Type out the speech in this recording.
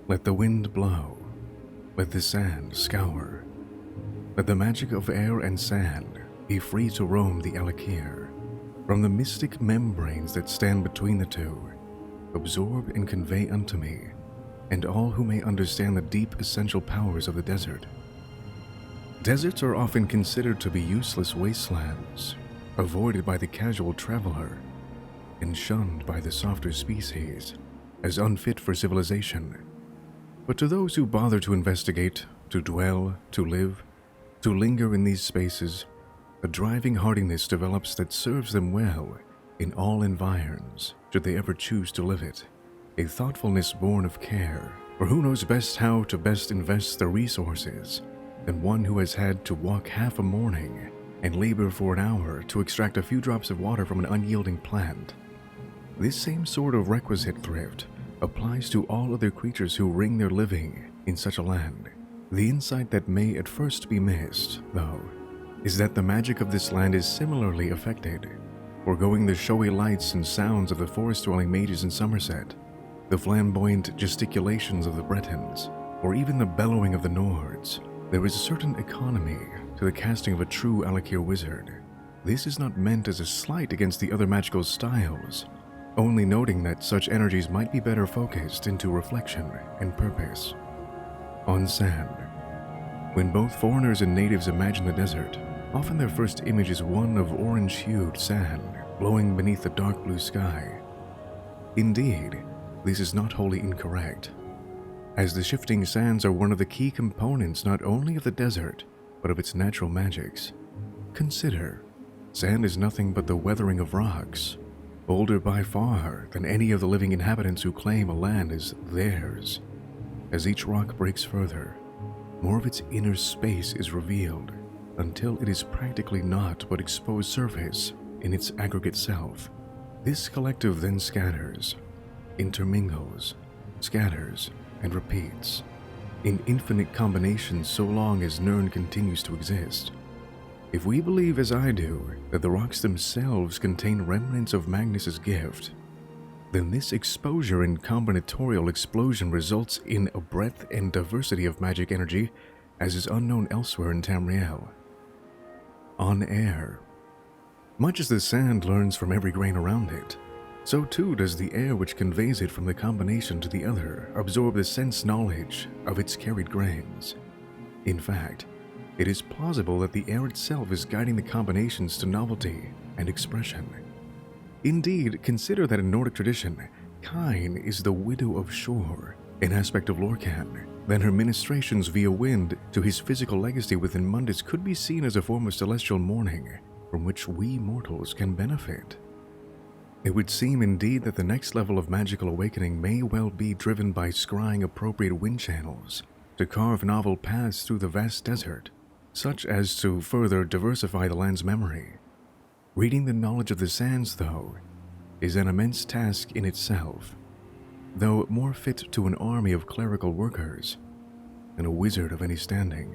Let the wind blow, let the sand scour, let the magic of air and sand be free to roam the Alakir. From the mystic membranes that stand between the two, absorb and convey unto me, and all who may understand the deep essential powers of the desert. Deserts are often considered to be useless wastelands, avoided by the casual traveler, and shunned by the softer species as unfit for civilization. But to those who bother to investigate, to dwell, to live, to linger in these spaces, a driving hardiness develops that serves them well in all environs, should they ever choose to live it. A thoughtfulness born of care, for who knows best how to best invest their resources than one who has had to walk half a morning and labor for an hour to extract a few drops of water from an unyielding plant. This same sort of requisite thrift applies to all other creatures who wring their living in such a land. The insight that may at first be missed, though, is that the magic of this land is similarly affected, foregoing the showy lights and sounds of the forest-dwelling mages in Somerset, the flamboyant gesticulations of the Bretons, or even the bellowing of the Nords. There is a certain economy to the casting of a true Alakir wizard. This is not meant as a slight against the other magical styles, only noting that such energies might be better focused into reflection and purpose. On sand. When both foreigners and natives imagine the desert, often their first image is one of orange-hued sand glowing beneath the dark blue sky. Indeed, this is not wholly incorrect, as the shifting sands are one of the key components not only of the desert, but of its natural magics. Consider, sand is nothing but the weathering of rocks, bolder by far than any of the living inhabitants who claim a land is theirs. As each rock breaks further, more of its inner space is revealed, until it is practically naught but exposed surface in its aggregate self. This collective then scatters, intermingles, scatters, and repeats, in infinite combinations so long as Nirn continues to exist. If we believe, as I do, that the rocks themselves contain remnants of Magnus's gift, then this exposure and combinatorial explosion results in a breadth and diversity of magic energy as is unknown elsewhere in Tamriel. On air. Much as the sand learns from every grain around it, so too does the air which conveys it from the combination to the other absorb the sense knowledge of its carried grains. In fact, it is plausible that the air itself is guiding the combinations to novelty and expression. Indeed, consider that in Nordic tradition, Kine is the widow of Shor, an aspect of Lorcan. Then her ministrations via wind to his physical legacy within Mundus could be seen as a form of celestial mourning from which we mortals can benefit. It would seem indeed that the next level of magical awakening may well be driven by scrying appropriate wind channels to carve novel paths through the vast desert, such as to further diversify the land's memory. Reading the knowledge of the sands, though, is an immense task in itself, though more fit to an army of clerical workers than a wizard of any standing.